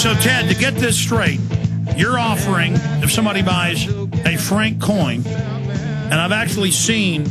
So, Ted, to get this straight, you're offering, if somebody buys a Frank coin, and I've actually seen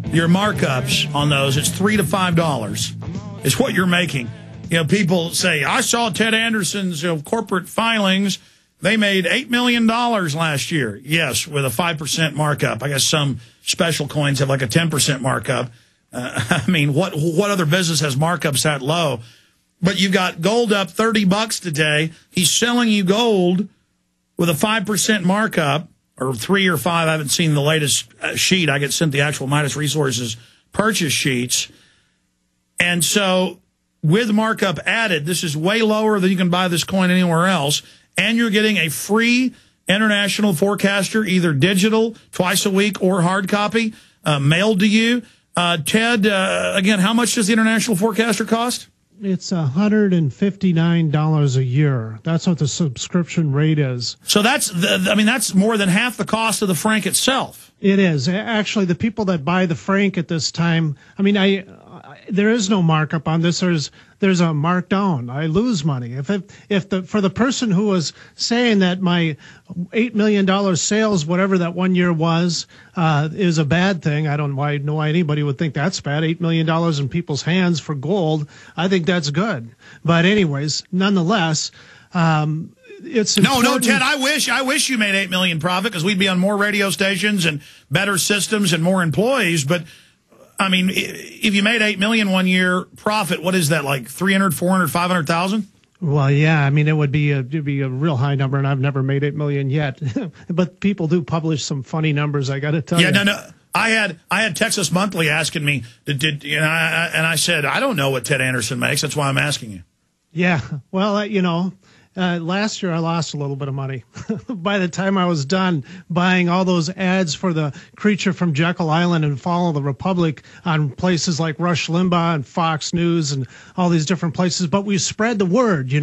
your markups on those, it's $3 to $5 is what you're making. You know, people say, I saw Ted Anderson's corporate filings. They made $8 million last year. Yes, with a 5% markup. I guess some special coins have like a 10% markup. I mean, what other business has markups that low? But you've got gold up $30 today. He's selling you gold with a 5% markup, or 3 or 5. I haven't seen the latest sheet. I get sent the actual Midas Resources purchase sheets. And so with markup added, this is way lower than you can buy this coin anywhere else. And you're getting a free International Forecaster, either digital, twice a week, or hard copy, mailed to you. Ted, again, how much does the International Forecaster cost? It's $159 a year. That's what the subscription rate is. So that's more than half the cost of the Frank itself. It is. Actually, the people that buy the Frank at this time, I mean, there is no markup on this. There's a markdown. I lose money. For the person who was saying that my $8 million sales, whatever that 1 year was, is a bad thing. I don't know why anybody would think that's bad. $8 million in people's hands for gold. I think that's good. But anyways, nonetheless, it's important. No, Ted, I wish you made $8 million profit, because we'd be on more radio stations and better systems and more employees. But I mean, if you made $8 million 1 year profit, what is that, like 300, 400, 500,000? Well, yeah, I mean, it'd be a real high number, and I've never made $8 million yet. But people do publish some funny numbers, I got to tell you. Yeah, no. I had Texas Monthly asking me, and I said, I don't know what Ted Anderson makes. That's why I'm asking you. Yeah, well, last year I lost a little bit of money. By the time I was done buying all those ads for the Creature from Jekyll Island and Fall of the Republic on places like Rush Limbaugh and Fox News and all these different places, but we spread the word,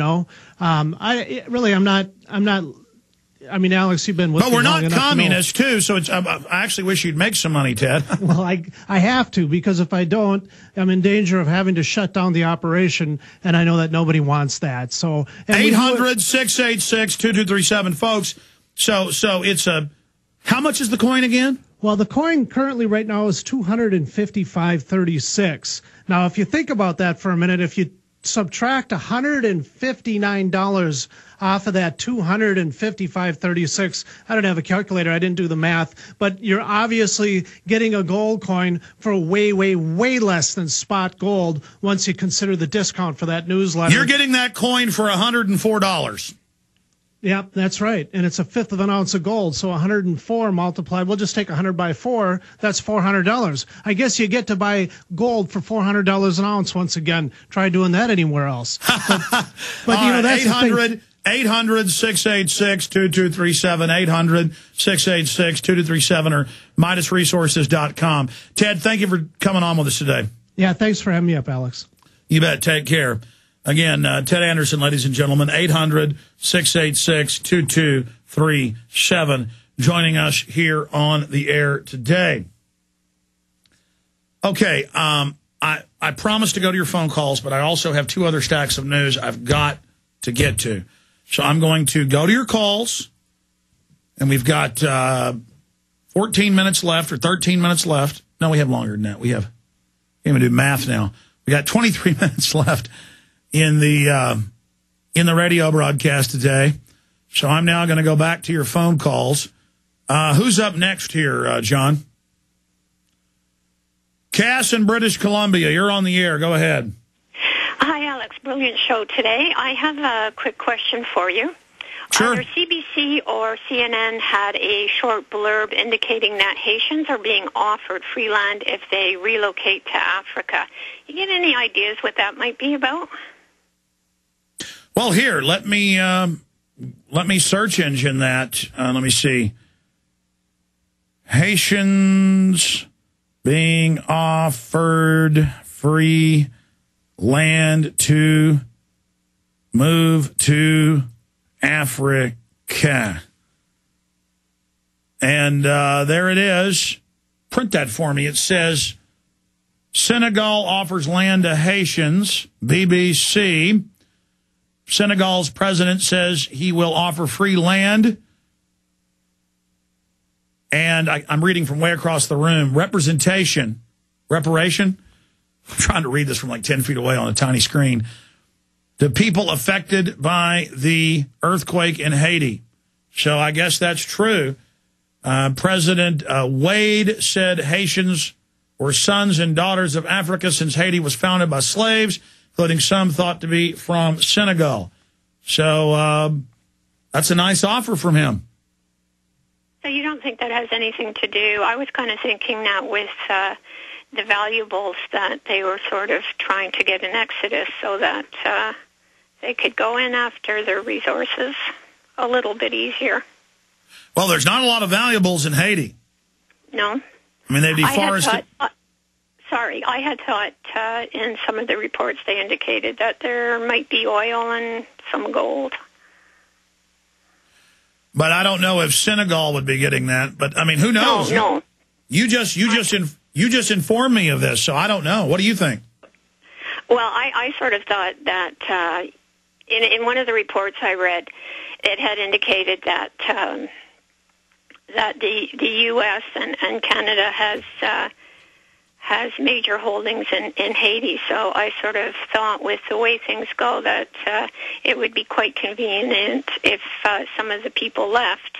I mean, Alex, you've been with me. But we're not communists, too, so I actually wish you'd make some money, Ted. Well, I have to, because if I don't, I'm in danger of having to shut down the operation, and I know that nobody wants that. So 800-686-2237, folks. So it's how much is the coin again? Well, the coin currently right now is $255.36. Now, if you think about that for a minute, if you subtract $159 off of that $255.36. I don't have a calculator. I didn't do the math, but you're obviously getting a gold coin for way, way, way less than spot gold once you consider the discount for that newsletter. You're getting that coin for $104. Yep, that's right. And it's a fifth of an ounce of gold. So 104 multiplied, we'll just take 100 by 4. That's $400. I guess you get to buy gold for $400 an ounce once again. Try doing that anywhere else. But that's 800-686-2237, 800-686-2237, or MidasResources.com. Ted, thank you for coming on with us today. Yeah, thanks for having me up, Alex. You bet. Take care. Again, Ted Anderson, ladies and gentlemen, 800-686-2237, joining us here on the air today. Okay, I promised to go to your phone calls, but I also have 2 other stacks of news I've got to get to. So I'm going to go to your calls, and we've got 14 minutes left, or 13 minutes left. No, we have longer than that. We have, I'm going to do math now. We got 23 minutes left in the radio broadcast today. So I'm now going to go back to your phone calls. Who's up next here, John? Cass in British Columbia, you're on the air. Go ahead. Hi, Alex. Brilliant show today. I have a quick question for you. Sure. Either CBC or CNN had a short blurb indicating that Haitians are being offered free land if they relocate to Africa. You get any ideas what that might be about? Well, here, let me search engine that. Let me see. Haitians being offered free land to move to Africa. And there it is. Print that for me. It says, Senegal offers land to Haitians, BBC. Senegal's president says he will offer free land. And I'm reading from way across the room. Reparation. I'm trying to read this from like 10 feet away on a tiny screen. The people affected by the earthquake in Haiti. So I guess that's true. President Wade said Haitians were sons and daughters of Africa since Haiti was founded by slaves, including some thought to be from Senegal. So that's a nice offer from him. So you don't think that has anything to do? I was kind of thinking that with the valuables that they were sort of trying to get an exodus so that they could go in after their resources a little bit easier. Well, there's not a lot of valuables in Haiti. No. I mean, they deforested. I had thought in some of the reports they indicated that there might be oil and some gold. But I don't know if Senegal would be getting that. But, I mean, who knows? No. You just informed me of this, so I don't know. What do you think? Well, I sort of thought that in one of the reports I read, it had indicated that that the U.S. and Canada has major holdings in Haiti. So I sort of thought with the way things go that it would be quite convenient if some of the people left.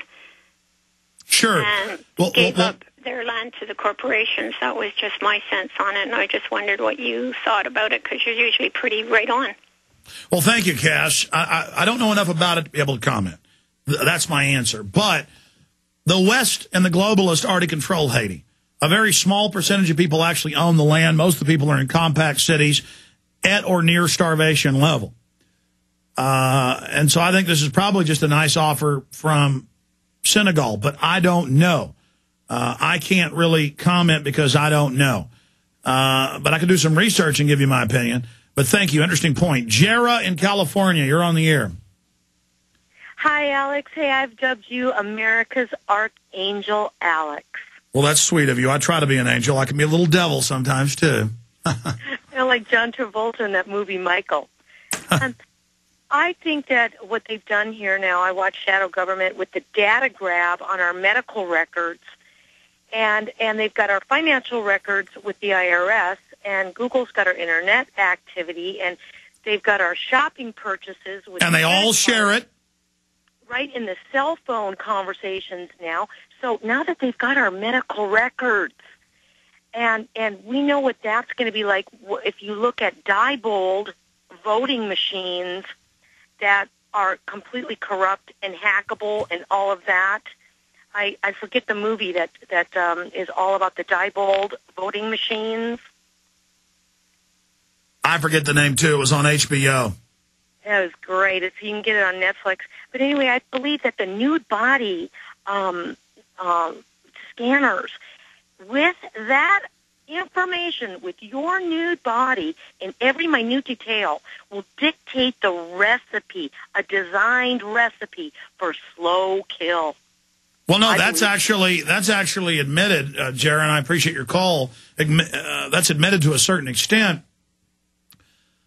Sure. And gave up their land to the corporations. That was just my sense on it, and I just wondered what you thought about it, because you're usually pretty right on. Well, thank you, Cass. I don't know enough about it to be able to comment. That's my answer. But the West and the globalists already control Haiti. A very small percentage of people actually own the land. Most of the people are in compact cities at or near starvation level. And so I think this is probably just a nice offer from Senegal, but I don't know. I can't really comment because I don't know. But I can do some research and give you my opinion. But thank you. Interesting point. Jera in California, you're on the air. Hi, Alex. Hey, I've dubbed you America's Archangel Alex. Well, that's sweet of you. I try to be an angel. I can be a little devil sometimes, too. Like John Travolta in that movie, Michael. I think that what they've done here now, I watch Shadow Government with the data grab on our medical records, and they've got our financial records with the IRS, and Google's got our internet activity, and they've got our shopping purchases. And they all share it. Right in the cell phone conversations now. So now that they've got our medical records, and we know what that's going to be like if you look at Diebold voting machines that are completely corrupt and hackable and all of that. I forget the movie that is all about the Diebold voting machines. I forget the name, too. It was on HBO. That was great. You can get it on Netflix. But anyway, I believe that the nude body scanners, with that information, with your nude body in every minute detail, will dictate the recipe, a designed recipe for slow kill. Well, no, that's actually admitted, Jera, and I appreciate your call. That's admitted to a certain extent.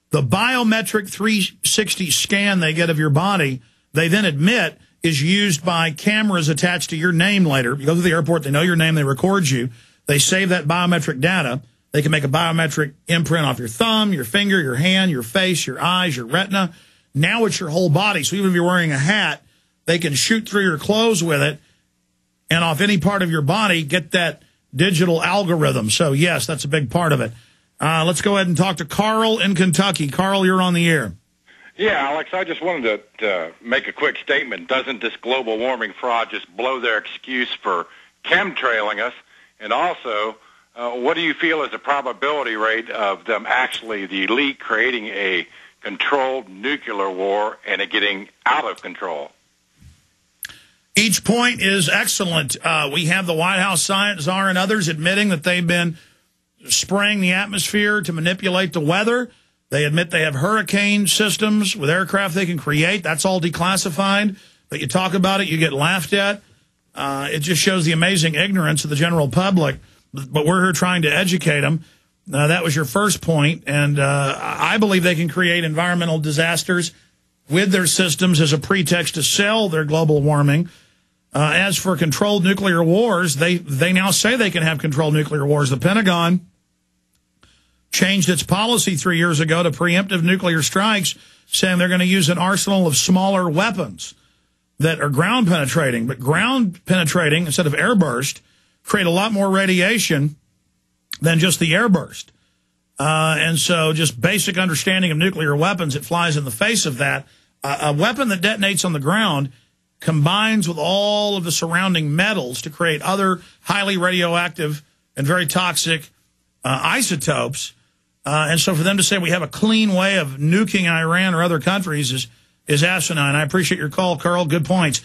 The biometric 360 scan they get of your body, they then admit, is used by cameras attached to your name later. You go to the airport, they know your name, they record you. They save that biometric data. They can make a biometric imprint off your thumb, your finger, your hand, your face, your eyes, your retina. Now it's your whole body. So even if you're wearing a hat, they can shoot through your clothes with it and off any part of your body get that digital algorithm. So, yes, that's a big part of it. Let's go ahead and talk to Carl in Kentucky. Carl, you're on the air. Yeah, Alex, I just wanted to make a quick statement. Doesn't this global warming fraud just blow their excuse for chemtrailing us? And also, what do you feel is the probability rate of them actually, the elite, creating a controlled nuclear war and it getting out of control? Each point is excellent. We have the White House science czar and others admitting that they've been spraying the atmosphere to manipulate the weather. They admit they have hurricane systems with aircraft they can create. That's all declassified. But you talk about it, you get laughed at. It just shows the amazing ignorance of the general public. But we're here trying to educate them. That was your first point. And I believe they can create environmental disasters with their systems as a pretext to sell their global warming. As for controlled nuclear wars, they now say they can have controlled nuclear wars. The Pentagon changed its policy 3 years ago to preemptive nuclear strikes, saying they're going to use an arsenal of smaller weapons that are ground penetrating. But ground penetrating, instead of airburst, create a lot more radiation than just the airburst. And so just basic understanding of nuclear weapons, it flies in the face of that. A weapon that detonates on the ground combines with all of the surrounding metals to create other highly radioactive and very toxic isotopes. And so for them to say we have a clean way of nuking Iran or other countries is asinine. I appreciate your call, Carl. Good points.